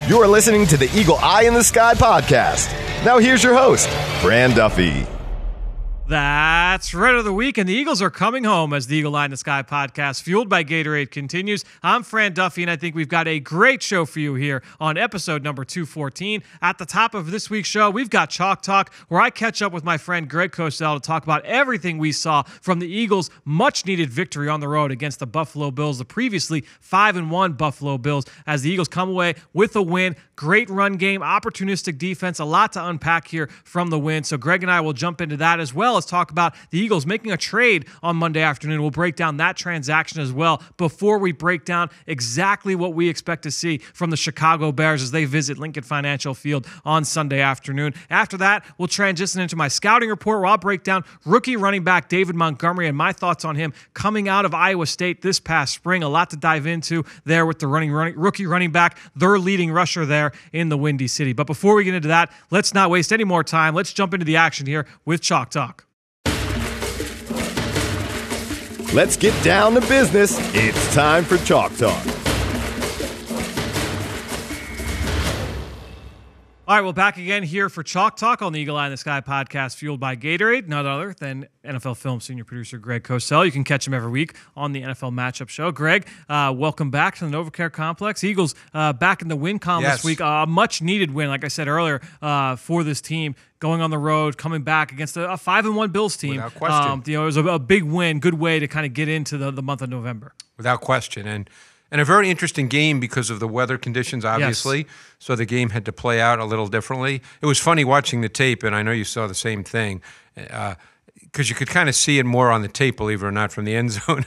You're listening to the Eagle Eye in the Sky podcast. Now here's your host, Fran Duffy. That's Red of the Week, and the Eagles are coming home as the Eagle Eye in the Sky podcast, fueled by Gatorade, continues. I'm Fran Duffy, and I think we've got a great show for you here on episode number 214. At the top of this week's show, we've got Chalk Talk, where I catch up with my friend Greg Cosell to talk about everything we saw from the Eagles' much-needed victory on the road against the Buffalo Bills, the previously 5-1 Buffalo Bills, as the Eagles come away with a win. Great run game, opportunistic defense, a lot to unpack here from the win. So Greg and I will jump into that as well. Let's talk about the Eagles making a trade on Monday afternoon. We'll break down that transaction as well before we break down exactly what we expect to see from the Chicago Bears as they visit Lincoln Financial Field on Sunday afternoon. After that, we'll transition into my scouting report where I'll break down rookie running back David Montgomery and my thoughts on him coming out of Iowa State this past spring. A lot to dive into there with the rookie running back, their leading rusher there in the Windy City. But before we get into that, let's not waste any more time. Let's jump into the action here with Chalk Talk. Let's get down to business. It's time for Chalk Talk. All right, well, back again here for Chalk Talk on the Eagle Eye in the Sky podcast, fueled by Gatorade, none other than NFL Film senior producer Greg Cosell. You can catch him every week on the NFL Matchup Show. Greg, welcome back to the NovaCare Complex. Eagles back in the win column this week. A much-needed win, like I said earlier, for this team. Going on the road, coming back against a 5-1 Bills team. Without question. It was a big win, good way to kind of get into the month of November. Without question. And a very interesting game because of the weather conditions, obviously. Yes. So the game had to play out a little differently. It was funny watching the tape, and I know you saw the same thing, because you could kind of see it more on the tape, believe it or not, from the end zone.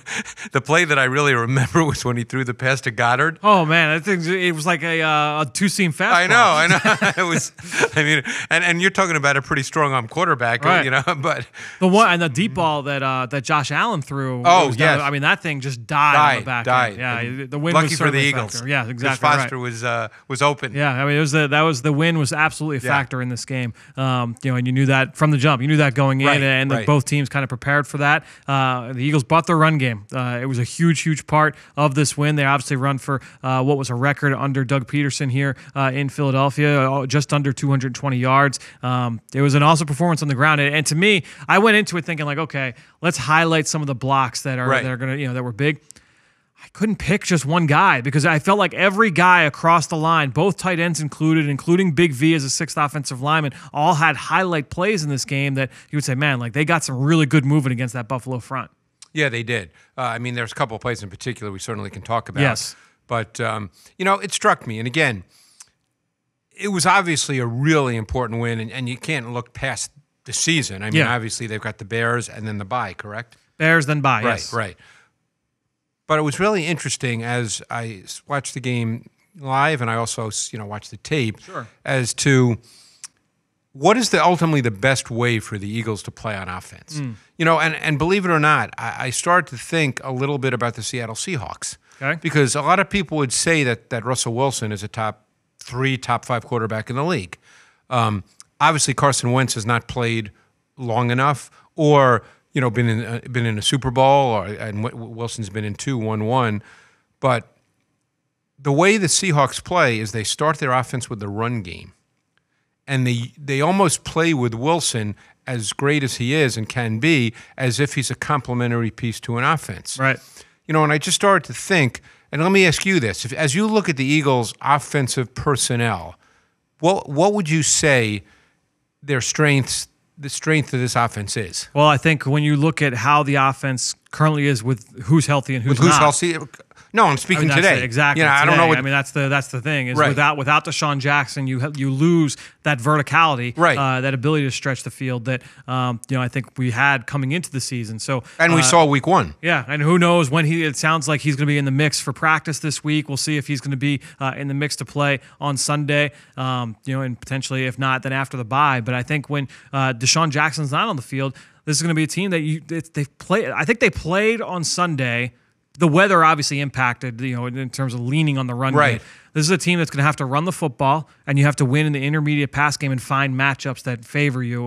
The play that I really remember was when he threw the pass to Goddard. Oh man, I think it was like a two-seam fastball. I know. It was. I mean, and you're talking about a pretty strong arm quarterback, right. But the one and the deep ball that Josh Allen threw. Oh yes. I mean, that thing just died on the back end. Yeah, the win lucky was for the Eagles. Yeah, exactly. Foster right. was open. Yeah, I mean, the win was absolutely a factor in this game. And you knew that from the jump. You knew that going in, and both teams kind of prepared for that. The Eagles bought their run game. It was a huge part of this win. They obviously run for what was a record under Doug Peterson here in Philadelphia, just under 220 yards. It was an awesome performance on the ground. And to me, I went into it thinking like, okay, let's highlight some of the blocks that are that were big. I couldn't pick just one guy because I felt like every guy across the line, both tight ends included, including Big V as a sixth offensive lineman, all had highlight plays in this game that you would say, man, like they got some really good movement against that Buffalo front. Yeah, they did. I mean, there's a couple of plays in particular we certainly can talk about. Yes. But, it struck me. And again, it was obviously a really important win, and you can't look past the season. I mean, obviously they've got the Bears and then the bye, correct? Bears, then bye, yes. Right. But it was really interesting as I watched the game live and I also, watched the tape as to what is ultimately the best way for the Eagles to play on offense. And believe it or not, I started to think a little bit about the Seattle Seahawks. Okay. Because a lot of people would say that Russell Wilson is a top 3, top 5 quarterback in the league. Obviously, Carson Wentz has not played long enough or been in a Super Bowl, and Wilson's been in 2, 1-1. But the way the Seahawks play is they start their offense with the run game. And they almost play with Wilson, as great as he is and can be, as if he's a complementary piece to an offense. Right. And I just started to think, and let me ask you this. As you look at the Eagles' offensive personnel, what would you say the strength of this offense is? Well, I think when you look at how the offense currently is with who's healthy and who's not. Healthy? No, I'm speaking today. Exactly. I don't know. That's the thing is without Deshaun Jackson, you lose that verticality, that ability to stretch the field that I think we had coming into the season. So we saw week 1. Yeah, and who knows when it sounds like he's going to be in the mix for practice this week. We'll see if he's going to be in the mix to play on Sunday. And potentially if not, then after the bye. But I think when Deshaun Jackson's not on the field, this is going to be a team that they've played. I think they played on Sunday. The weather obviously impacted, in terms of leaning on the run game. This is a team that's going to have to run the football, and you have to win in the intermediate pass game and find matchups that favor you,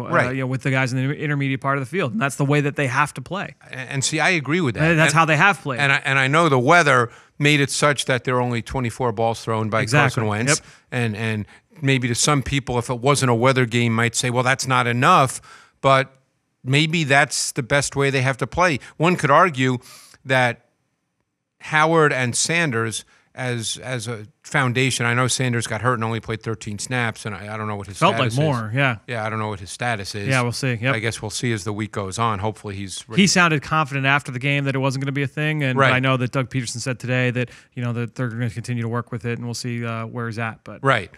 with the guys in the intermediate part of the field. And that's the way that they have to play. And see, I agree with that. And that's how they have played. And I know the weather made it such that there are only 24 balls thrown by Carson Wentz. Yep. And maybe to some people, if it wasn't a weather game, might say, well, that's not enough. But maybe that's the best way they have to play. One could argue that Howard and Sanders as a foundation. I know Sanders got hurt and only played 13 snaps, and I don't know what his felt status like more. is. Yeah, I don't know what his status is. Yeah, we'll see. Yep. I guess we'll see as the week goes on. Hopefully he's ready. He sounded confident after the game that it wasn't going to be a thing, and Right. I know that Doug Peterson said today that that they're going to continue to work with it, and we'll see where he's at. But Right.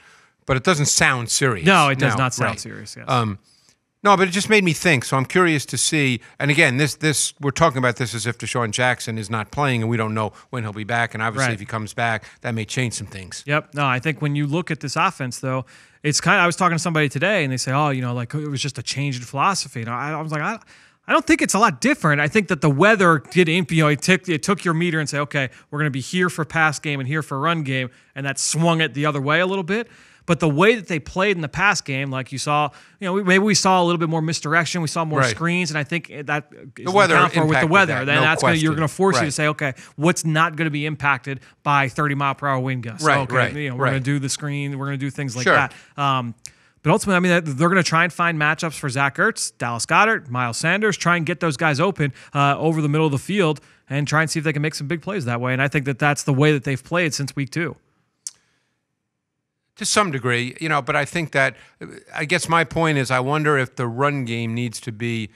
But it doesn't sound serious. No, it does not sound right. serious. Yes. No, but it just made me think. So I'm curious to see. And again, this we're talking about this as if Deshaun Jackson is not playing, and we don't know when he'll be back. And obviously, Right. if he comes back, that may change some things. Yep. No, I think when you look at this offense, though, it's kind of. I was talking to somebody today, and they say, "Oh, like it was just a change in philosophy." And I was like, I don't think it's a lot different. I think that the weather did, it took your meter and say, okay, we're going to be here for pass game and here for run game, and that swung it the other way a little bit. But the way that they played in the pass game, like you saw, maybe we saw a little bit more misdirection, we saw more Right. screens, and I think that is The weather with the impacted weather. that, Then no that's you're going to force you Right. to say, okay, what's not going to be impacted by 30-mile-per-hour wind gusts? Right, Okay, right, we're right. going to do the screen, we're going to do things like Sure. that. But ultimately, they're going to try and find matchups for Zach Ertz, Dallas Goedert, Miles Sanders, try and get those guys open over the middle of the field and try and see if they can make some big plays that way. And I think that that's the way that they've played since week 2. To some degree, but I think that, I guess my point is I wonder if the run game needs to be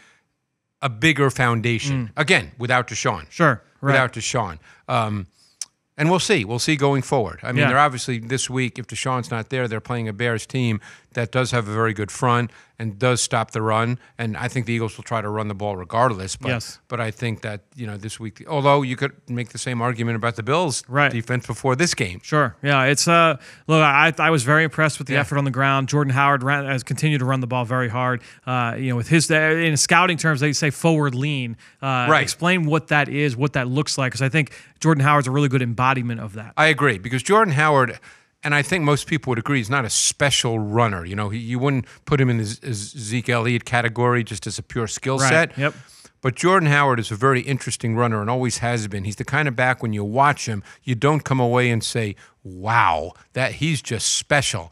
a bigger foundation. Again, without Deshaun. Sure. Right. Without Deshaun. And we'll see. We'll see going forward. I mean, Yeah. they're obviously, this week, if Deshaun's not there, they're playing a Bears team that does have a very good front and does stop the run. And I think the Eagles will try to run the ball regardless. But, Yes. but I think that, this week, although you could make the same argument about the Bills' Right. defense before this game. Sure. Yeah. It's look, I was very impressed with the Yeah. effort on the ground. Jordan Howard has continued to run the ball very hard. With his in scouting terms, they say forward lean. Right. Explain what that is, what that looks like, because I think Jordan Howard's a really good embodiment of that. I agree, because Jordan Howard, and I think most people would agree, he's not a special runner. You wouldn't put him in the Zeke Elliott category just as a pure skill Right. set. Yep. But Jordan Howard is a very interesting runner and always has been. He's the kind of back when you watch him, you don't come away and say, wow, that he's just special.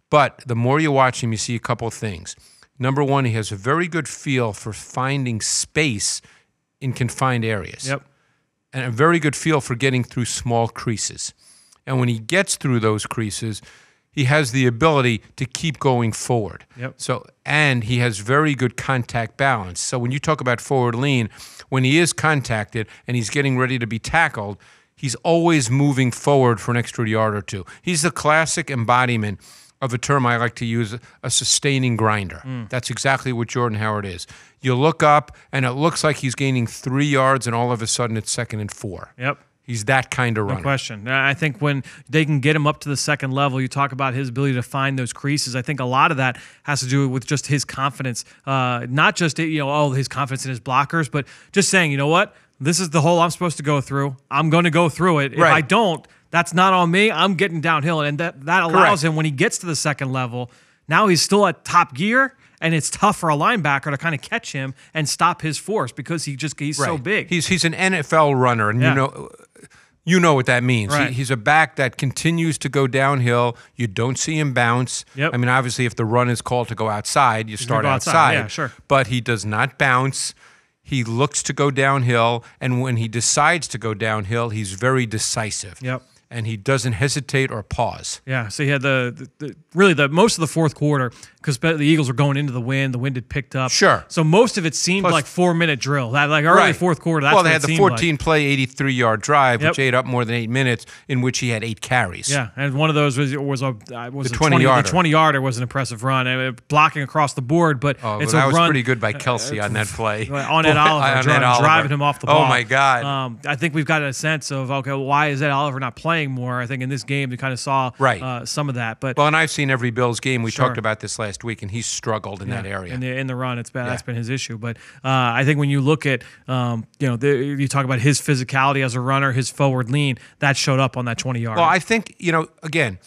But the more you watch him, you see a couple of things. Number one, he has a very good feel for finding space in confined areas. Yep. And a very good feel for getting through small creases. And when he gets through those creases, he has the ability to keep going forward. Yep. And he has very good contact balance. So when you talk about forward lean, when he is contacted and he's getting ready to be tackled, he's always moving forward for an extra yard or two. He's the classic embodiment of a term I like to use, a sustaining grinder. That's exactly what Jordan Howard is. You look up, and it looks like he's gaining 3 yards, and all of a sudden it's 2nd and 4. Yep. He's that kind of runner. No question. I think when they can get him up to the second level, you talk about his ability to find those creases. I think a lot of that has to do with just his confidence, not just his confidence in his blockers, but just saying, you know what, this is the hole I'm supposed to go through. I'm going to go through it. If I don't, that's not on me. I'm getting downhill, and that allows him when he gets to the second level. Now he's still at top gear. And it's tough for a linebacker to kind of catch him and stop his force because he's so big. He's an NFL runner, and you know what that means. Right. He's a back that continues to go downhill. You don't see him bounce. Yep. I mean, obviously, if the run is called to go outside, you start go outside. Yeah, sure. But he does not bounce. He looks to go downhill, and when he decides to go downhill, he's very decisive. Yep. And he doesn't hesitate or pause. Yeah, so he had the most of the fourth quarter because the Eagles were going into the wind. The wind had picked up. Sure. So most of it seemed like 4-minute drill. That early Right. fourth quarter. That's well, they what had it the seemed 14-play, 83-yard drive, which Yep. ate up more than 8 minutes, in which he had 8 carries. Yeah, and one of those was a 20-yarder. The 20-yarder was an impressive run, blocking across the board. But it's that a was run pretty good by Kelsey on that play. on Ed Oliver, driving him off the ball. Oh my God! I think we've got a sense of why is Ed Oliver not playing? playing more. I think in this game they kind of saw some of that. But and I've seen every Bills game. We talked about this last week, and he's struggled in that area. In the run, it's been that's been his issue. But I think when you look at you talk about his physicality as a runner, his forward lean, that showed up on that 20-yard. Well, I think again,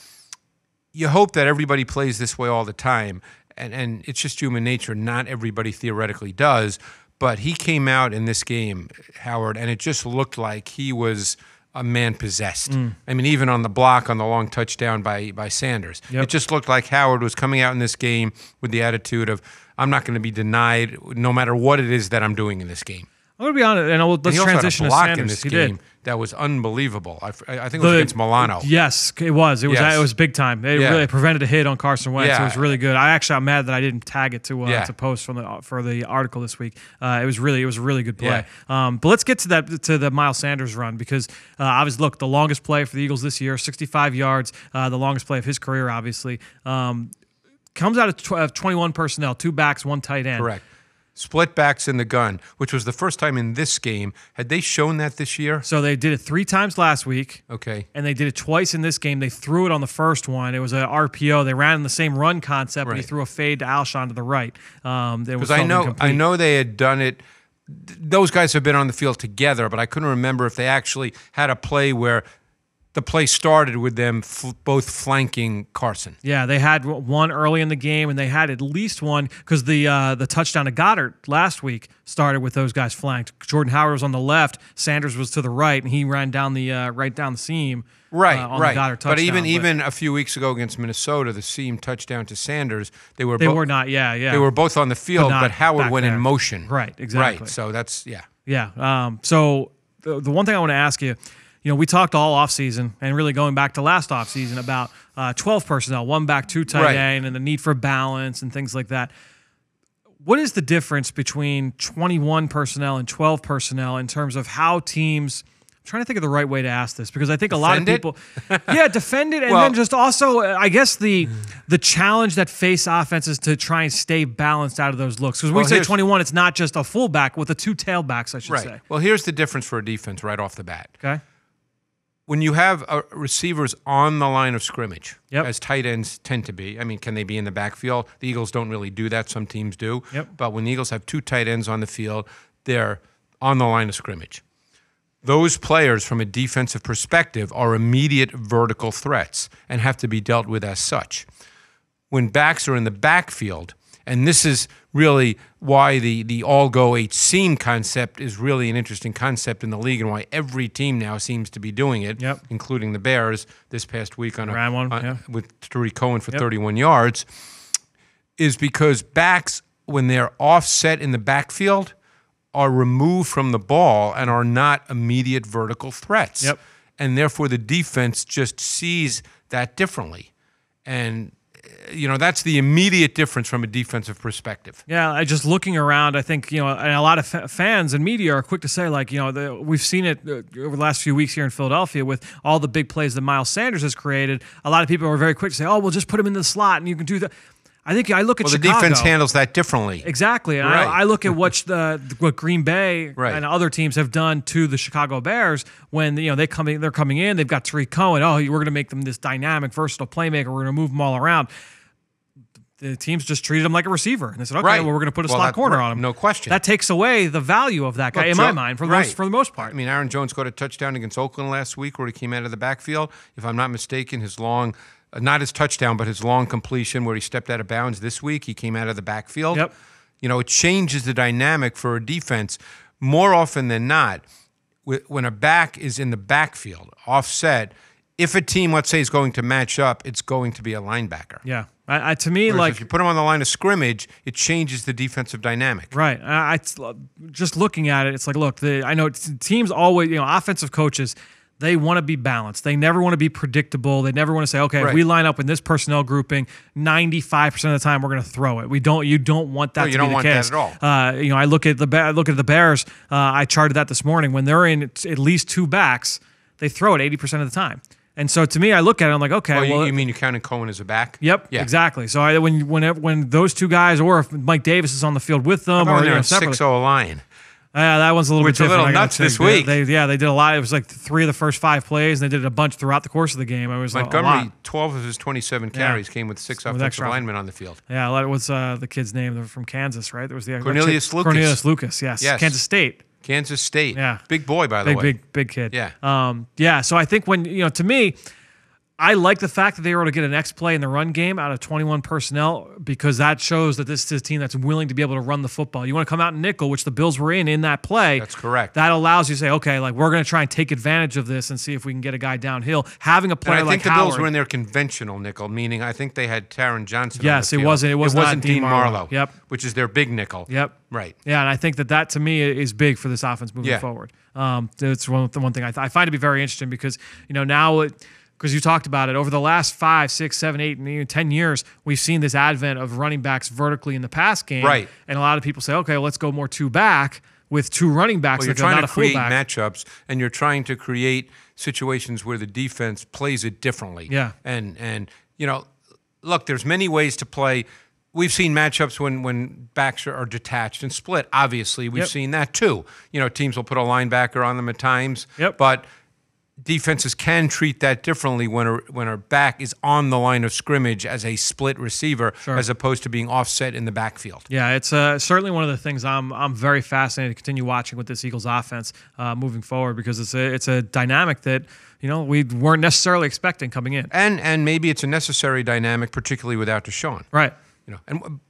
you hope that everybody plays this way all the time, and it's just human nature. Not everybody theoretically does. But he came out in this game, Howard, and it just looked like he was a man possessed. I mean, even on the block on the long touchdown by Sanders, it just looked like Howard was coming out in this game with the attitude of, I'm not going to be denied no matter what it is that I'm doing in this game. I'm going to be honest, and let's transition to Sanders. In this game that was unbelievable. I think it was against Milano. Yes, it was. It was big time. It really prevented a hit on Carson Wentz. It was really good. I'm mad that I didn't tag it to post for the article this week. It was a really good play. But let's get to the Miles Sanders run, because obviously, look, the longest play for the Eagles this year, 65 yards, the longest play of his career, obviously, comes out of 21 personnel, 2 backs, 1 tight end. Correct. Split backs in the gun, which was the first time in this game. Had they shown that this year? So they did it 3 times last week. Okay. And they did it twice in this game. They threw it on the first one. It was an RPO. They ran in the same run concept, but he threw a fade to Alshon to the right. Because I know they had done it. Those guys have been on the field together, but I couldn't remember if they actually had a play where the play started with them both flanking Carson. Yeah, they had one early in the game, and they had at least one because the touchdown to Goddard last week started with those guys flanked. Jordan Howard was on the left, Sanders was to the right, and he ran down the right down the seam. On the Goddard touchdown. But even a few weeks ago against Minnesota, the seam touchdown to Sanders, they were not. They were both on the field, but Howard went in motion. Right, exactly. Right, so that's So the one thing I want to ask you. We talked all offseason and really going back to last offseason about 12 personnel, 1 back, 2 tight end, and the need for balance and things like that. What is the difference between 21 personnel and 12 personnel in terms of how teams – I'm trying to think of the right way to ask this, because I think a lot of people defend it, and then just also, I guess, the challenge that face offenses to try and stay balanced out of those looks. Because when we say 21, it's not just a fullback with the 2 tailbacks, I should say. Well, here's the difference for a defense right off the bat. Okay. When you have receivers on the line of scrimmage, as tight ends tend to be, I mean, can they be in the backfield? The Eagles don't really do that. Some teams do. But when the Eagles have 2 tight ends on the field, they're on the line of scrimmage. Those players, from a defensive perspective, are immediate vertical threats and have to be dealt with as such. When backs are in the backfield, and this is really why the all-go 8-seam concept is really an interesting concept in the league, and why every team now seems to be doing it, including the Bears this past week with Tariq Cohen for 31 yards, is because backs, when they're offset in the backfield, are removed from the ball and are not immediate vertical threats. And therefore the defense just sees that differently. And that's the immediate difference from a defensive perspective. Yeah, just looking around, I think, and a lot of fans and media are quick to say, like, we've seen it over the last few weeks here in Philadelphia with all the big plays that Miles Sanders has created. A lot of people are very quick to say, we'll just put him in the slot and you can do that. I think I look at Chicago. The defense handles that differently. Exactly. And I look at what Green Bay and other teams have done to the Chicago Bears when they're coming in. They've got Tariq Cohen. We're going to make them this dynamic, versatile playmaker. We're going to move them all around. The teams just treated him like a receiver, and they said, "Okay, we're going to put a slot corner on him." No question. That takes away the value of that guy in my mind for the most part. I mean, Aaron Jones got a touchdown against Oakland last week where he came out of the backfield. If I'm not mistaken, his long. Not his touchdown, but his long completion where he stepped out of bounds this week. He came out of the backfield. It changes the dynamic for a defense more often than not. When a back is in the backfield, offset, if a team, let's say, is going to match up, it's going to be a linebacker. Yeah. To me, if you put him on the line of scrimmage, it changes the defensive dynamic. Right. Just looking at it, it's like, look, I know teams always, offensive coaches, they want to be balanced. They never want to be predictable. They never want to say, okay, if we line up in this personnel grouping, 95% of the time we're going to throw it. You don't want that to be the case. You don't want that at all. I look at the Bears. I charted that this morning. When they're in at least 2 backs, they throw it 80% of the time. And so to me, I look at it, I'm like, okay. You mean you counted Cohen as a back? Yep, exactly. So when those 2 guys, or if Mike Davis is on the field with them, or they're a 6-0 line. That one's a little bit different. It's a little nuts this week. They did a lot. It was like 3 of the first 5 plays, and they did a bunch throughout the course of the game. It was Montgomery, 12 of his 27 carries came with 6 offensive linemen on the field. Yeah, what's the kid's name? They're from Kansas, right? There was the Cornelius Lucas. Cornelius Lucas, yes. Kansas State. Kansas State. Yeah. Big boy, by the way. Big kid. Yeah. So I think when, to me, I like the fact that they were able to get an X play in the run game out of 21 personnel because that shows that this is a team that's willing to be able to run the football. You want to come out in nickel, which the Bills were in that play. That's correct. That allows you to say, okay, like we're going to try and take advantage of this and see if we can get a guy downhill. Having a player like Howard. I think the Bills were in their conventional nickel, meaning I think they had Taron Johnson. Yes, on the it field. wasn't Dean Marlowe. Yep. Which is their big nickel. Yep. Right. Yeah, and I think that to me is big for this offense moving forward. It's one thing I find to be very interesting because now. Because you talked about it, over the last 5, 6, 7, 8, and even 10 years, we've seen this advent of running backs vertically in the pass game. Right. And a lot of people say, okay, well, let's go more 2 back with 2 running backs. Well, you're trying to create matchups, and you're trying to create situations where the defense plays it differently. Yeah. And look, there's many ways to play. We've seen matchups when backs are detached and split. Obviously, we've seen that too. Teams will put a linebacker on them at times. Yep. But defenses can treat that differently when a back is on the line of scrimmage as a split receiver as opposed to being offset in the backfield. Yeah, it's certainly one of the things I'm very fascinated to continue watching with this Eagles offense moving forward because it's a dynamic that we weren't necessarily expecting coming in. And maybe it's a necessary dynamic, particularly without Deshaun. Right. And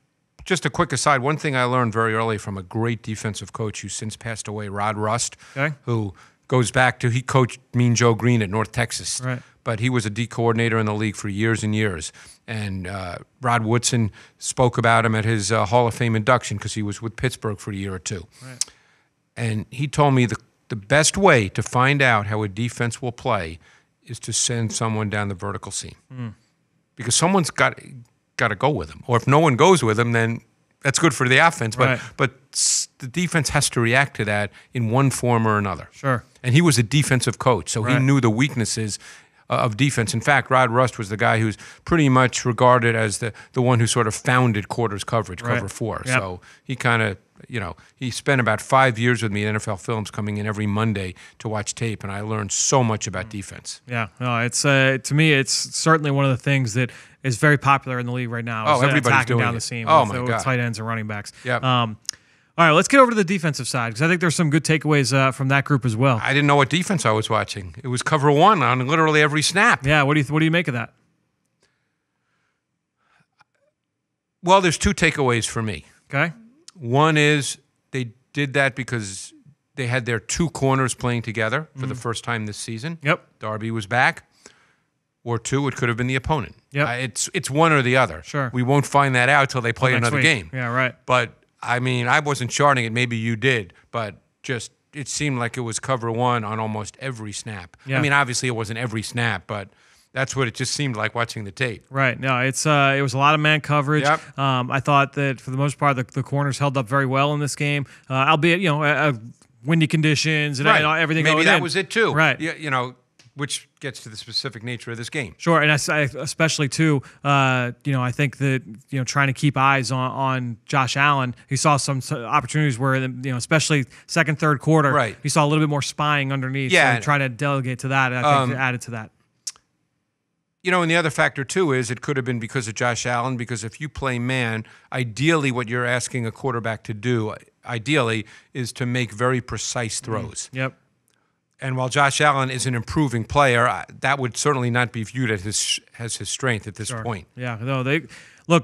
just a quick aside, one thing I learned very early from a great defensive coach who's since passed away, Rod Rust, who goes back to he coached Mean Joe Green at North Texas, but he was a D coordinator in the league for years and years. And Rod Woodson spoke about him at his Hall of Fame induction because he was with Pittsburgh for a year or 2. Right. And he told me the best way to find out how a defense will play is to send someone down the vertical seam because someone's got to go with him. Or if no one goes with him, then that's good for the offense. But the defense has to react to that in one form or another. Sure. And he was a defensive coach, so he knew the weaknesses of defense. In fact, Rod Rust was the guy who's pretty much regarded as the one who sort of founded quarters coverage, Cover 4. Yep. So he kind of, he spent about 5 years with me at NFL Films coming in every Monday to watch tape, and I learned so much about defense. Yeah, no, it's to me, it's certainly one of the things that is very popular in the league right now. Oh, everybody's doing down it. the seam with tight ends and running backs. Yeah. All right, let's get over to the defensive side because I think there's some good takeaways from that group as well. I didn't know what defense I was watching. It was cover 1 on literally every snap. Yeah, what do you make of that? Well, there's 2 takeaways for me. Okay. One is they did that because they had their 2 corners playing together for the first time this season. Yep. Darby was back. Or 2, it could have been the opponent. Yep. It's one or the other. Sure. We won't find that out till they play another week. game. Yeah, right. But, I mean, I wasn't charting it. Maybe you did. But just it seemed like it was cover 1 on almost every snap. Yeah. I mean, obviously it wasn't every snap, but that's what it just seemed like watching the tape. Right. No, it was a lot of man coverage. Yep. I thought that for the most part the corners held up very well in this game, albeit windy conditions and everything. Maybe going that in. was it too. Right. Which gets to the specific nature of this game. Sure, and I especially too, I think that trying to keep eyes on Josh Allen, he saw some opportunities where especially second, third quarter, right. He saw a little bit more spying underneath. Yeah, so trying to delegate to that. I think it added to that. And the other factor too is it could have been because of Josh Allen. Because if you play man, ideally, what you're asking a quarterback to do, ideally, is to make very precise throws. Yep. And while Josh Allen is an improving player, that would certainly not be viewed as his strength at this point. Yeah, no,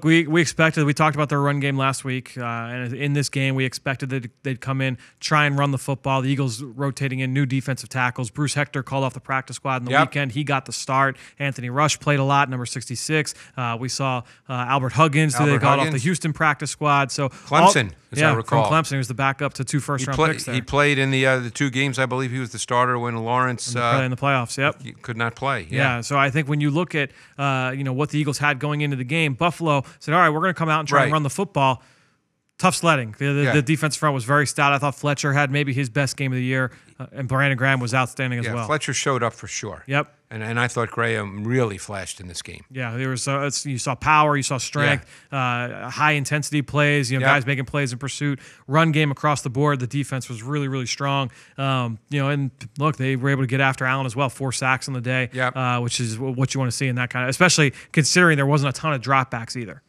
we expected. We talked about their run game last week, and in this game, we expected that they'd come in, try and run the football. The Eagles rotating in new defensive tackles. Bruce Hector called off the practice squad in the weekend. He got the start. Anthony Rush played a lot, number 66. We saw Albert Huggins. They called off the Houston practice squad. So Clemson, as I recall. From Clemson, he was the backup to 2 first-round picks there. He played in the 2 games. I believe he was the starter when Lawrence in the playoffs. Yep, could not play. Yeah. So I think when you look at what the Eagles had going into the game, Buffalo said, "All right, we're going to come out and try and run the football." Tough sledding. The defense front was very stout. I thought Fletcher had maybe his best game of the year, and Brandon Graham was outstanding as well. Fletcher showed up for sure. Yep. And I thought Graham really flashed in this game. Yeah, there was you saw power, you saw strength, high intensity plays. Guys making plays in pursuit, run game across the board. The defense was really, really strong. And look, they were able to get after Allen as well. 4 sacks on the day, which is what you want to see in that kind of, especially considering there wasn't a ton of dropbacks either.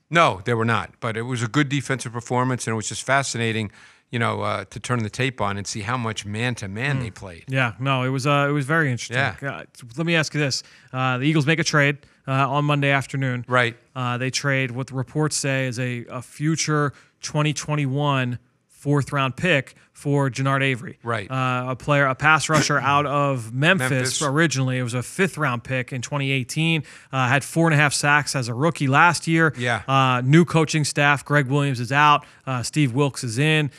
No, there were not. But it was a good defensive performance, and it was just fascinating. To turn the tape on and see how much man-to-man they played. Yeah, no, it was very interesting. Yeah. Let me ask you this. The Eagles make a trade on Monday afternoon. Right. They trade what the reports say is a future 2021 4th-round pick for Genard Avery. Right. A pass rusher out of Memphis. Originally. It was a 5th-round pick in 2018. Had 4.5 sacks as a rookie last year. Yeah. New coaching staff. Greg Williams is out. Steve Wilkes is in.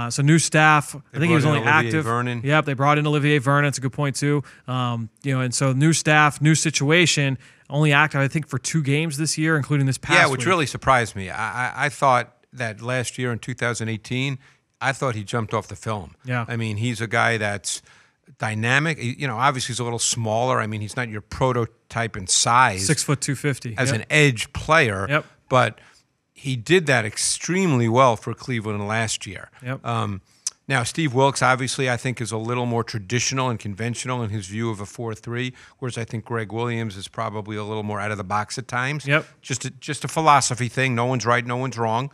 So new staff. I think he was only active. Vernon. Yep, they brought in Olivier Vernon. That's a good point too. And so new staff, new situation. Only active, I think, for 2 games this year, including this past. Yeah, which really surprised me. I thought that last year in 2018, I thought he jumped off the film. Yeah. I mean, he's a guy that's dynamic. Obviously he's a little smaller. I mean, he's not your prototype in size. 6 foot 250 as an edge player. Yep. But he did that extremely well for Cleveland last year. Yep. Now, Steve Wilkes, obviously, I think is a little more traditional and conventional in his view of a 4-3, whereas I think Greg Williams is probably a little more out of the box at times. Yep. Just a philosophy thing. No one's right, no one's wrong.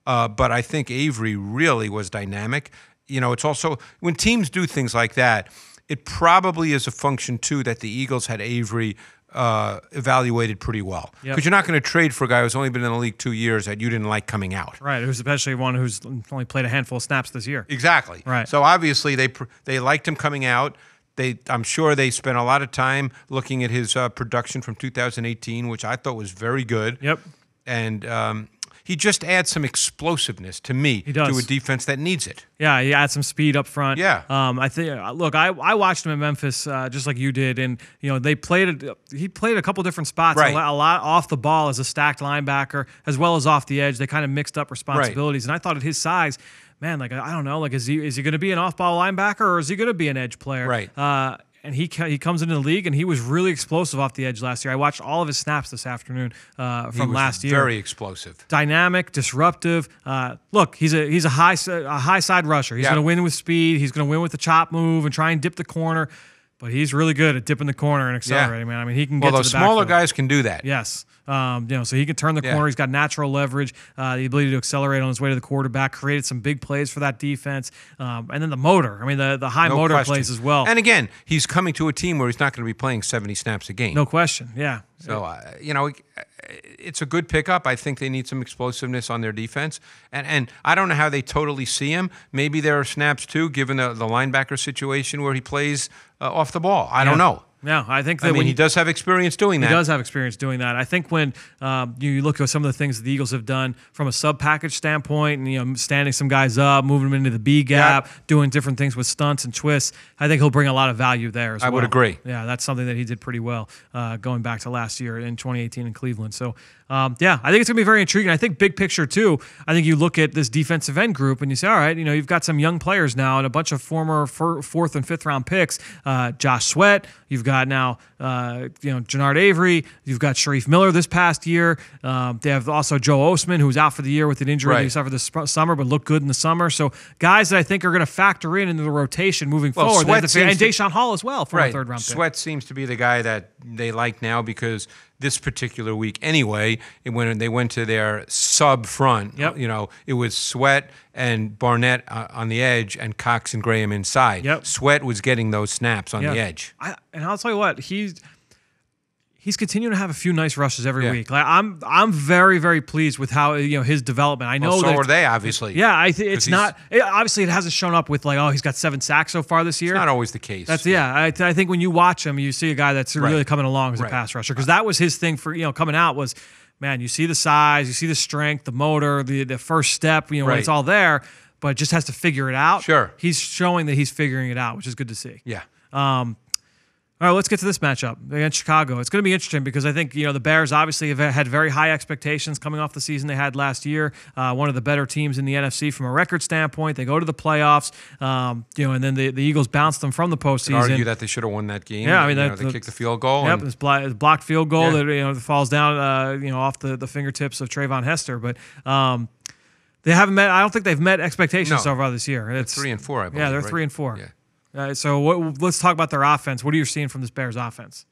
But I think Avery really was dynamic. It's also, when teams do things like that, it probably is a function, too, that the Eagles had Avery evaluated pretty well. Because you're not going to trade for a guy who's only been in the league 2 years that you didn't like coming out. Right, who's especially one who's only played a handful of snaps this year. Exactly. Right. So obviously they liked him coming out. I'm sure they spent a lot of time looking at his production from 2018, which I thought was very good. Yep. And he just adds some explosiveness to me to a defense that needs it. Yeah, he adds some speed up front. Yeah. I think. Look, I watched him in Memphis just like you did, and they played. He played a couple different spots. Right. A lot off the ball as a stacked linebacker, as well as off the edge. They kind of mixed up responsibilities, and I thought at his size, man, like I don't know, like is he going to be an off-ball linebacker or is he going to be an edge player? Right. And he comes into the league, and he was really explosive off the edge last year. I watched all of his snaps this afternoon from last year. Very explosive, dynamic, disruptive. Look, he's a high side rusher. He's going to win with speed. He's going to win with the chop move and try and dip the corner. But he's really good at dipping the corner and accelerating, man. I mean, he can get to the those smaller backfield. guys can do that. Yes. So he can turn the corner. He's got natural leverage, the ability to accelerate on his way to the quarterback, created some big plays for that defense. And then the motor. I mean, the high motor question. plays as well. And again, he's coming to a team where he's not going to be playing 70 snaps a game. No question. Yeah. So, it's a good pickup. I think they need some explosiveness on their defense. And I don't know how they totally see him. Maybe there are snaps, too, given the linebacker situation where he plays off the ball. I don't know. Yeah, I think that he does have experience doing that. He does have experience doing that. I think when you look at some of the things that the Eagles have done from a sub-package standpoint, and standing some guys up, moving them into the B gap, doing different things with stunts and twists, I think he'll bring a lot of value there as well. I would agree. Yeah, that's something that he did pretty well going back to last year in 2018 in Cleveland. So, I think it's going to be very intriguing. I think big picture, too, I think you look at this defensive end group and you say, all right, you've got some young players now and a bunch of former 4th and 5th round picks. Josh Sweat, you've got now, Genard Avery, you've got Sharif Miller this past year. They have also Joe Osman, who's out for the year with an injury that he suffered this summer, but looked good in the summer. So guys that I think are going to factor into the rotation moving forward. And Deshaun Hall as well for a 3rd round pick. Sweat seems to be the guy that they like now because this particular week anyway, when they went to their sub front, it was Sweat and Barnett on the edge and Cox and Graham inside. Yep. Sweat was getting those snaps on the edge. And I'll tell you what, he's continuing to have a few nice rushes every week. Like I'm very, very pleased with how his development. I know so are they, obviously. Yeah, it's not. Obviously, it hasn't shown up with he's got 7 sacks so far this year. It's not always the case. I think when you watch him, you see a guy that's really coming along as a pass rusher, because that was his thing for coming out was, man, you see the size, you see the strength, the motor, the first step, when it's all there, but just has to figure it out. Sure, he's showing that he's figuring it out, which is good to see. Yeah. All right, let's get to this matchup against Chicago. It's going to be interesting because I think, the Bears obviously have had very high expectations coming off the season they had last year. One of the better teams in the NFC from a record standpoint. They go to the playoffs, and then the Eagles bounced them from the postseason. You could argue that they should have won that game. Yeah, I mean, they kicked the field goal. Yep, this blocked field goal that falls down, off the fingertips of Trayvon Hester. But they haven't met. I don't think they've met expectations so far this year. It's 3-4, I believe. Yeah, they're right? 3-4. Yeah. Let's talk about their offense. What are you seeing from this Bears offense?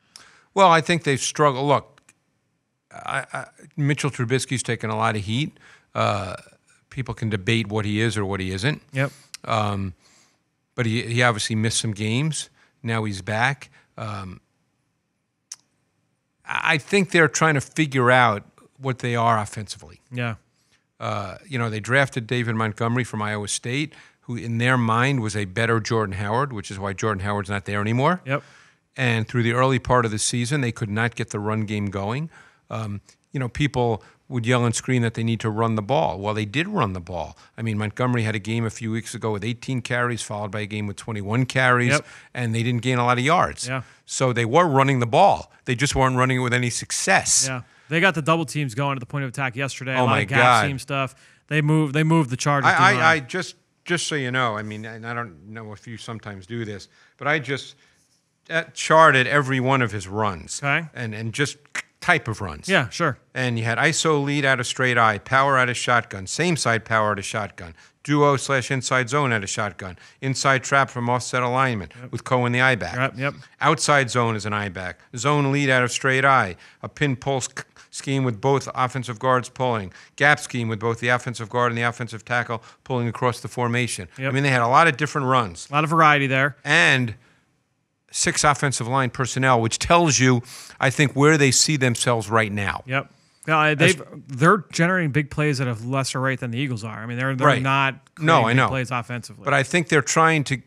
Well, I think they've struggled. Look, Mitchell Trubisky's taken a lot of heat. People can debate what he is or what he isn't. Yep. But he obviously missed some games. Now he's back. I think they're trying to figure out what they are offensively. Yeah. They drafted David Montgomery from Iowa State, who in their mind was a better Jordan Howard, which is why Jordan Howard's not there anymore. Yep. And through the early part of the season, they could not get the run game going. People would yell and scream that they need to run the ball. Well, they did run the ball. I mean, Montgomery had a game a few weeks ago with 18 carries, followed by a game with 21 carries, and they didn't gain a lot of yards. Yeah. So they were running the ball. They just weren't running it with any success. Yeah. They got the double teams going to the point of attack yesterday. Oh, a lot my of gap God. scheme stuff. They moved the Chargers. I just so you know, I mean, and I don't know if you sometimes do this, but I just charted every one of his runs. Okay. And just type of runs. Yeah, sure. And you had ISO lead out of straight eye, power out of shotgun, same side power out of shotgun, duo/inside zone out of shotgun, inside trap from offset alignment with Cohen the eye back. Yep. Outside zone is an eye back. Zone lead out of straight eye, a pin pulse scheme with both offensive guards pulling, gap scheme with both the offensive guard and the offensive tackle pulling across the formation. Yep. I mean, they had a lot of different runs. A lot of variety there. And 6 offensive line personnel, which tells you, I think, where they see themselves right now. Yep. They're generating big plays at a lesser rate than the Eagles are. I mean, they're Right. not creating big plays offensively. But I think they're trying to,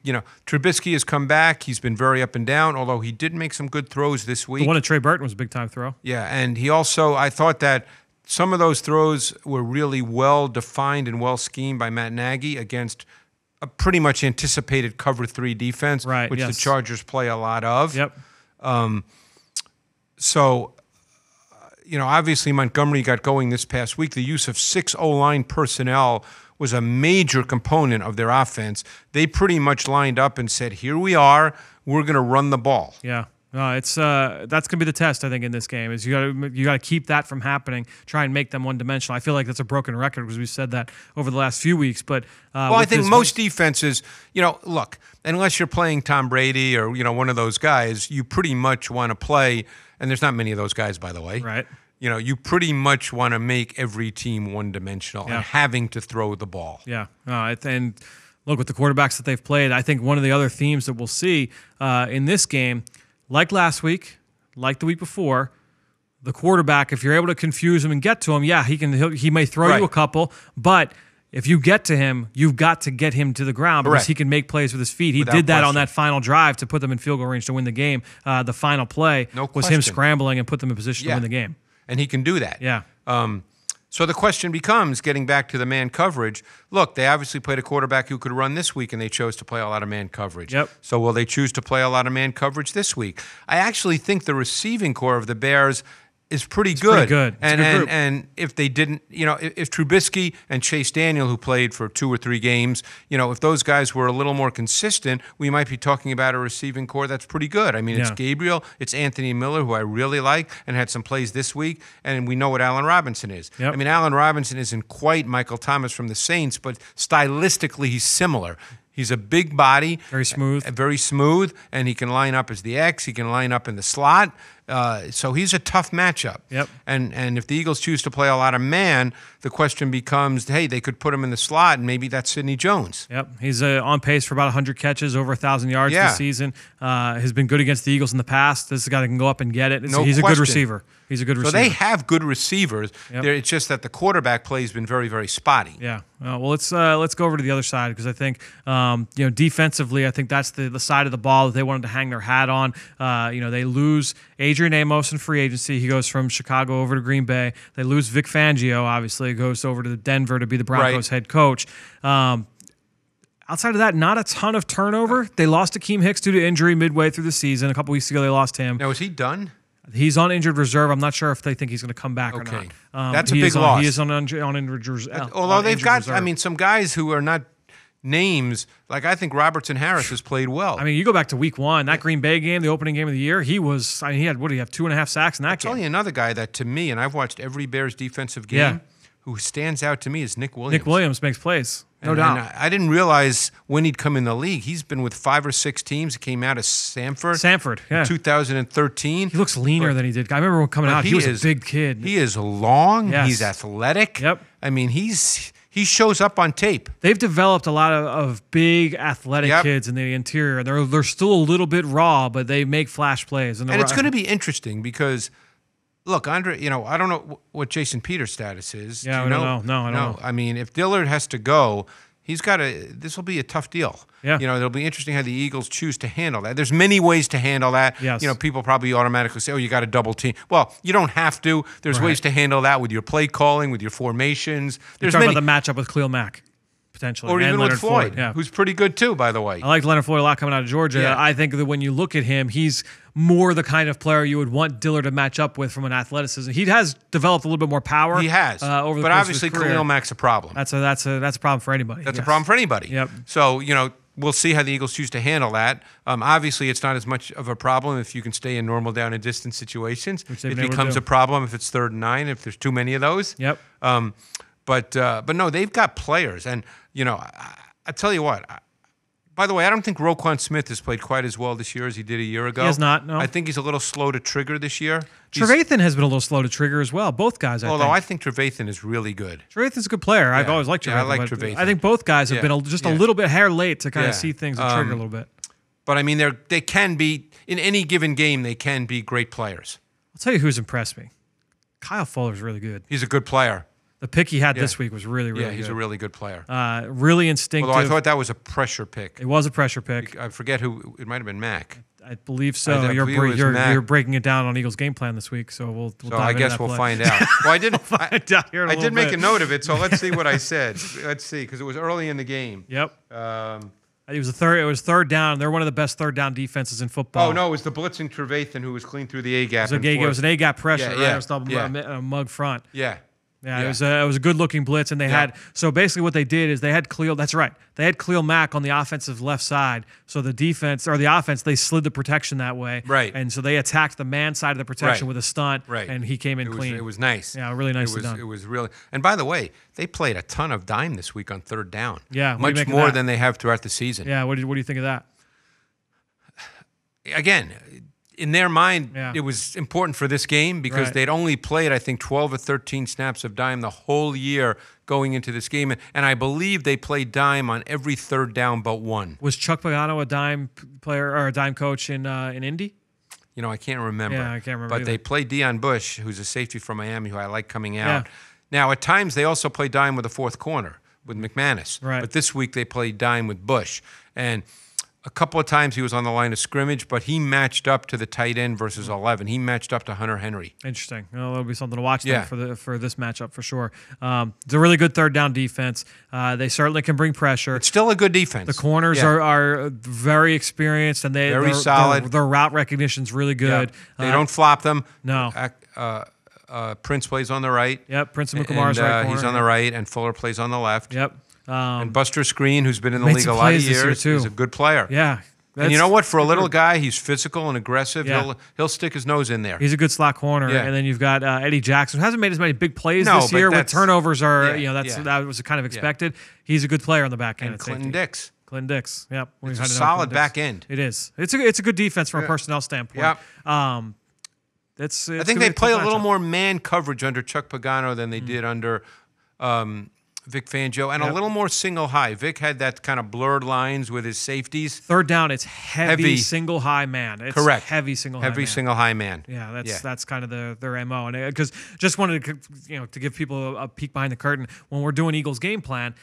Trubisky has come back. He's been very up and down, although he did make some good throws this week. The one at Trey Burton was a big-time throw. Yeah, and he also, I thought that some of those throws were really well-defined and well-schemed by Matt Nagy against a pretty much anticipated cover 3 defense, Right, which yes. the Chargers play a lot of. Yep. Obviously Montgomery got going this past week. The use of 6 O-line personnel was a major component of their offense. They pretty much lined up and said, here we are, we're going to run the ball. Yeah. That's gonna be the test, I think, in this game. Is you got to keep that from happening. Try and make them one-dimensional. I feel like that's a broken record because we've said that over the last few weeks. But I think most defenses, look, unless you're playing Tom Brady or one of those guys, you pretty much want to play. And there's not many of those guys, by the way. Right. You pretty much want to make every team one-dimensional and having to throw the ball. Yeah. And look, with the quarterbacks that they've played, I think one of the other themes that we'll see in this game, like last week, like the week before, the quarterback, if you're able to confuse him and get to him, he may throw you a couple, but if you get to him, you've got to get him to the ground because he can make plays with his feet. He did that on that final drive to put them in field goal range to win the game. The final play was him scrambling and put them in position to win the game. And he can do that. Yeah. So the question becomes, getting back to the man coverage, look, they obviously played a quarterback who could run this week, and they chose to play a lot of man coverage. Yep. So will they choose to play a lot of man coverage this week? I actually think the receiving core of the Bears is pretty good. Pretty good. It's a good group. And if they didn't, if Trubisky and Chase Daniel, who played for 2 or 3 games, if those guys were a little more consistent, we might be talking about a receiving core that's pretty good. I mean, it's Gabriel, it's Anthony Miller, who I really like and had some plays this week, and we know what Allen Robinson is. Yep. I mean, Allen Robinson isn't quite Michael Thomas from the Saints, but stylistically he's similar. He's a big body. Very smooth, and he can line up as the X. He can line up in the slot. So he's a tough matchup. Yep. And if the Eagles choose to play a lot of man, the question becomes, hey, they could put him in the slot, and maybe that's Sidney Jones. Yep. He's on pace for about 100 catches, over 1,000 yards this season. Has been good against the Eagles in the past. This is a guy that can go up and get it. He's a good receiver. He's a good receiver. So they have good receivers. Yep. It's just that the quarterback play has been very, very spotty. Yeah. Well, let's go over to the other side because I think defensively, I think that's the side of the ball that they wanted to hang their hat on. They lose Adrian Amos in free agency. He goes from Chicago over to Green Bay. They lose Vic Fangio, obviously, goes over to Denver to be the Broncos head coach. Outside of that, not a ton of turnover. They lost Akeem Hicks due to injury midway through the season. A couple weeks ago, they lost him. Now, is he done? He's on injured reserve. I'm not sure if they think he's going to come back or not. That's a big loss. He is on injured reserve. Although they've got, some guys who are not names. Like, I think Robertson Harris has played well. I mean, you go back to week 1, that Green Bay game, the opening game of the year, he had, what did he have, 2.5 sacks in that game? I'll tell you another guy that, to me, and I've watched every Bears defensive game, who stands out to me is Nick Williams. Nick Williams makes plays, no doubt. And I didn't realize when he'd come in the league. He's been with 5 or 6 teams. He came out of Sanford, yeah. 2013. He looks leaner than he did. I remember coming out, he was a big kid. He is long. Yes. He's athletic. Yep. I mean, he shows up on tape. They've developed a lot of big athletic kids in the interior. They're still a little bit raw, but they make flash plays. And it's going to be interesting because, look, Andre, I don't know what Jason Peters' status is. Yeah, I don't know. No, I don't know. I mean, if Dillard has to go, this will be a tough deal. Yeah. It'll be interesting how the Eagles choose to handle that. There's many ways to handle that. Yes. People probably automatically say, oh, you got a double team. Well, you don't have to. There's ways to handle that with your play calling, with your formations. You're talking about the matchup with Khalil Mack, potentially. Or even Leonard with Floyd, yeah. who's pretty good too, by the way. I like Leonard Floyd a lot coming out of Georgia. Yeah. I think that when you look at him, he's more the kind of player you would want Dillard to match up with from an athleticism. He has developed a little bit more power. He has. Over the but course obviously, of his career. Khalil Mack's a problem. That's a problem for anybody. That's a problem for anybody. Yep. So, we'll see how the Eagles choose to handle that. Obviously, it's not as much of a problem if you can stay in normal down and distance situations. It becomes a problem if it's 3rd and 9, if there's too many of those. Yep. But no, they've got players. And, I tell you what, by the way, I don't think Roquan Smith has played quite as well this year as he did a year ago. He has not, no. I think he's a little slow to trigger this year. Trevathan has been a little slow to trigger as well. Both guys, Although I think Trevathan is really good. Trevathan's a good player. I've always liked Trevathan. Yeah, I like Trevathan. I think both guys have been just a little bit hair late to kind of see things and trigger a little bit. But, I mean, they can be, in any given game, they can be great players. I'll tell you who's impressed me. Kyle Fuller's really good. He's a good player. The pick he had this week was really, really good. Yeah, he's a really good player. Really instinctive. Although I thought that was a pressure pick. It was a pressure pick. I forget who. It might have been Mac. I believe so. I believe it was Mac. You're breaking it down on Eagles game plan this week, so we'll So dive I into guess that we'll play. find out. Well, I didn't. Find out here in a I little did make bit. a note of it, so let's see what I said. Let's see, because it was early in the game. Yep. It was third down. They're one of the best third down defenses in football. Oh no, it was the blitzing Trevathan who was clean through the A gap. It was an A gap pressure. Yeah, right? yeah, It was double a mug front. Yeah. Yeah, it was a good looking blitz, and they had so basically what they did is they had Khalil. That's right, they had Khalil Mack on the offensive left side. So the defense or the offense, they slid the protection that way, right? And so they attacked the man side of the protection with a stunt, right? And he came in clean. It was nice. Yeah, really nicely done. It was really. And by the way, they played a ton of dime this week on 3rd down. Yeah, much more than they have throughout the season. Yeah, what do you think of that? Again, in their mind, it was important for this game because they'd only played, I think, 12 or 13 snaps of dime the whole year going into this game. And I believe they played dime on every 3rd down but one. Was Chuck Pagano a dime player or a dime coach in Indy? I can't remember. Yeah, I can't remember But either. they played Deion Bush, who's a safety from Miami, who I like coming out. Yeah. Now, at times, they also play dime with a 4th corner, with McManus. Right. But this week, they played dime with Bush. And a couple of times he was on the line of scrimmage, but he matched up to the tight end versus 11. He matched up to Hunter Henry. Interesting. Well, that'll be something to watch then for this matchup for sure. It's a really good 3rd down defense. They certainly can bring pressure. It's still a good defense. The corners are very experienced and they're solid. Their route recognition's really good. Yeah. They don't flop them. No. Prince plays on the right. Yep. Prince of Mukamar's right corner. He's on the right, and Fuller plays on the left. Yep. And Buster Screen, who's been in the league a lot of years, is a good player. Yeah. And you know what? For a little guy, he's physical and aggressive. Yeah. He'll stick his nose in there. He's a good slot corner. Yeah. And then you've got Eddie Jackson, who hasn't made as many big plays this year. With turnovers that was kind of expected. He's a good player on the back end. And Clinton Dix. Yep. It's a solid back end. It is. It's a good defense from a personnel standpoint. Yep. I think they play a little more man coverage under Chuck Pagano than they did under Vic Fangio, and a little more single high. Vic had that kind of blurred lines with his safeties. 3rd down, it's heavy single high man. It's correct. Heavy single high man. Heavy single high man. Yeah, that's kind of their MO. And because just wanted to give people a peek behind the curtain when we're doing Eagles game plan.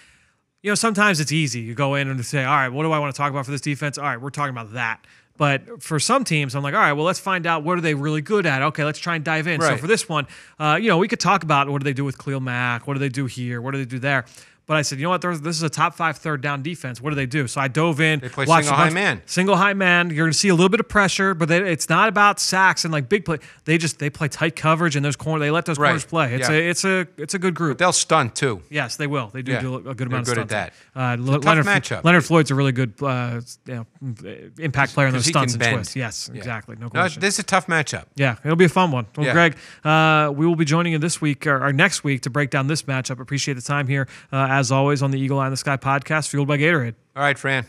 Sometimes it's easy. You go in and say, all right, what do I want to talk about for this defense? All right, we're talking about that. But for some teams, I'm like, all right, well, let's find out what are they really good at. Okay, let's try and dive in. Right. So for this one, we could talk about what do they do with Khalil Mack? What do they do here? What do they do there? But I said, you know what? This is a top 5 third down defense. What do? So I dove in. They play single high man. Single high man. You're going to see a little bit of pressure, but it's not about sacks and like big play. They play tight coverage and they let those corners play. It's a good group. But they'll stunt too. Yes, they will. They do a good amount of good stunting. at that. Tough matchup. Leonard Floyd's a really good impact player in those stunts and bend. twists. Yes, exactly. No question. This is a tough matchup. Yeah, it'll be a fun one. Well, Yeah. Greg, we will be joining you this week or next week to break down this matchup. Appreciate the time here, as always, on the Eagle Eye in the Sky podcast, fueled by Gatorade. All right, Fran.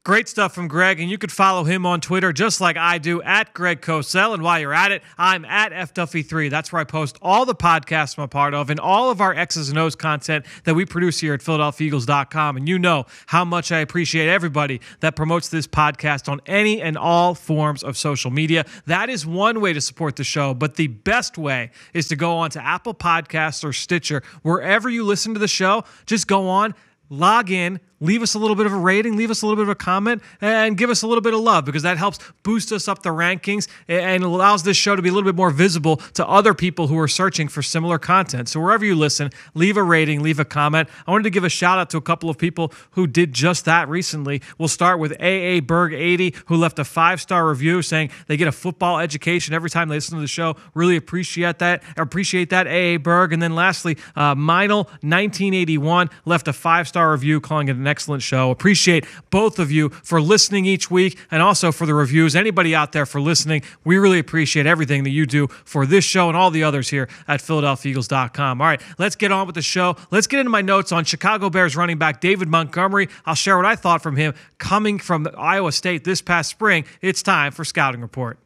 Great stuff from Greg, and you could follow him on Twitter just like I do, at Greg Cosell. And while you're at it, I'm at FDuffy3. That's where I post all the podcasts I'm a part of and all of our X's and O's content that we produce here at PhiladelphiaEagles.com. And you know how much I appreciate everybody that promotes this podcast on any and all forms of social media. That is one way to support the show, but the best way is to go on to Apple Podcasts or Stitcher. Wherever you listen to the show, just go on, log in, leave us a little bit of a rating, leave us a little bit of a comment, and give us a little bit of love, because that helps boost us up the rankings and allows this show to be a little bit more visible to other people who are searching for similar content. So wherever you listen, leave a rating, leave a comment. I wanted to give a shout out to a couple of people who did just that recently. We'll start with AA Berg 80, who left a 5-star review saying they get a football education every time they listen to the show. Really appreciate that. AA Berg. And then lastly, Meinl 1981 left a 5-star review calling it an excellent show. Appreciate both of you for listening each week and also for the reviews. Anybody out there for listening, we really appreciate everything that you do for this show and all the others here at PhiladelphiaEagles.com. All right, let's get on with the show. Let's get into my notes on Chicago Bears running back David Montgomery. I'll share what I thought from him coming from Iowa State this past spring. It's time for Scouting Report.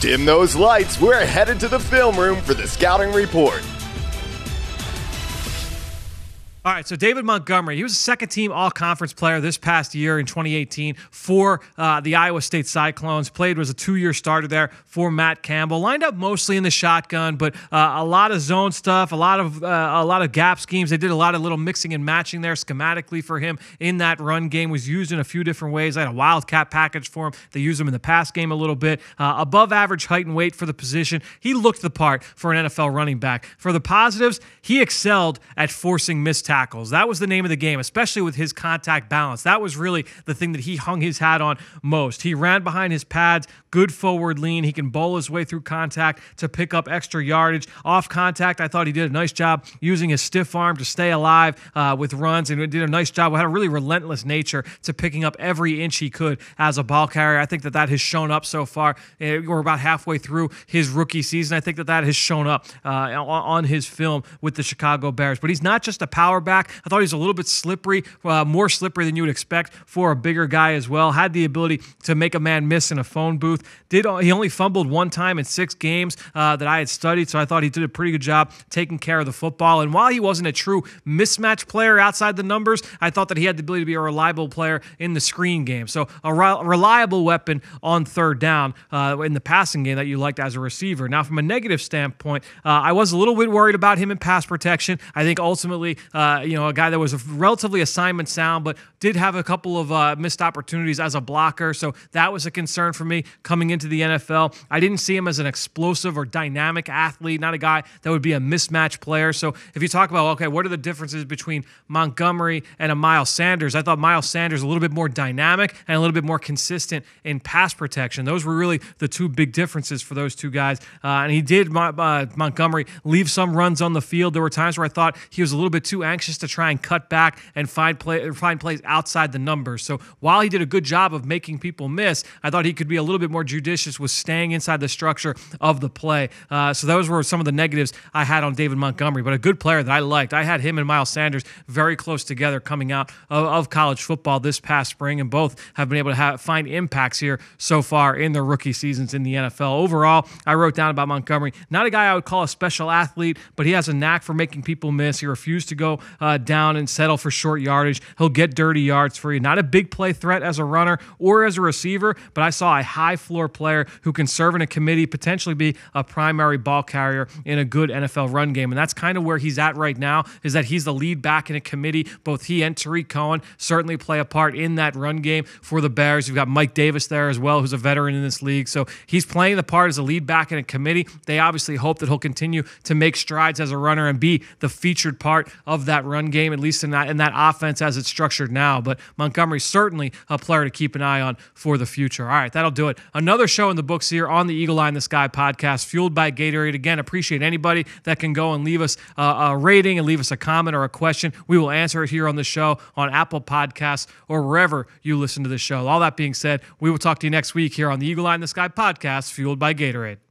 Dim those lights. We're headed to the film room for the Scouting Report. All right, so David Montgomery, he was a second-team all-conference player this past year in 2018 for the Iowa State Cyclones. Was a 2-year starter there for Matt Campbell. Lined up mostly in the shotgun, but a lot of zone stuff, a lot of gap schemes. They did a lot of little mixing and matching there schematically for him in that run game. Was used in a few different ways. I had a wildcat package for him. They used him in the pass game a little bit. Above average height and weight for the position. He looked the part for an NFL running back. For the positives, he excelled at forcing missed tackles. That was the name of the game, especially with his contact balance. That was really the thing that he hung his hat on most. He ran behind his pads, good forward lean. He can bowl his way through contact to pick up extra yardage. Off contact, I thought he did a nice job using his stiff arm to stay alive with runs, and did a nice job. Had a really relentless nature to picking up every inch he could as a ball carrier. I think that has shown up so far. We're about halfway through his rookie season. I think that has shown up on his film with the Chicago Bears. But he's not just a power back. I thought he was a little bit slippery, more slippery than you would expect for a bigger guy as well. Had the ability to make a man miss in a phone booth. He only fumbled one time in 6 games that I had studied, so I thought he did a pretty good job taking care of the football. And while he wasn't a true mismatch player outside the numbers, I thought that he had the ability to be a reliable player in the screen game. So a reliable weapon on third down in the passing game that you liked as a receiver. Now, from a negative standpoint, I was a little bit worried about him in pass protection. I think ultimately, a guy that was relatively assignment sound, but did have a couple of missed opportunities as a blocker. So that was a concern for me coming into the NFL. I didn't see him as an explosive or dynamic athlete, not a guy that would be a mismatch player. So if you talk about, okay, what are the differences between Montgomery and a Miles Sanders? I thought Miles Sanders a little bit more dynamic and a little bit more consistent in pass protection. Those were really the two big differences for those two guys. And he did, Montgomery, leave some runs on the field. There were times where I thought he was a little bit too anxious to try and cut back and find plays outside the numbers. So while he did a good job of making people miss, I thought he could be a little bit more judicious with staying inside the structure of the play. So those were some of the negatives I had on David Montgomery, but a good player that I liked. I had him and Miles Sanders very close together coming out of college football this past spring, and both have been able to find impacts here so far in their rookie seasons in the NFL. Overall, I wrote down about Montgomery, not a guy I would call a special athlete, but he has a knack for making people miss. He refused to go down and settle for short yardage. He'll get dirty yards for you. Not a big play threat as a runner or as a receiver, but I saw a high floor player who can serve in a committee, potentially be a primary ball carrier in a good NFL run game. And that's kind of where he's at right now, is that he's the lead back in a committee. Both he and Tariq Cohen certainly play a part in that run game for the Bears. You've got Mike Davis there as well, who's a veteran in this league. So he's playing the part as a lead back in a committee. They obviously hope that he'll continue to make strides as a runner and be the featured part of that that run game, at least in that offense as it's structured now. But Montgomery's certainly a player to keep an eye on for the future. All right, that'll do it. Another show in the books here on the Eagle Eye in the Sky podcast, fueled by Gatorade. Again, appreciate anybody that can go and leave us a rating and leave us a comment or a question. We will answer it here on the show on Apple Podcasts or wherever you listen to the show. All that being said, we will talk to you next week here on the Eagle Eye in the Sky podcast, fueled by Gatorade.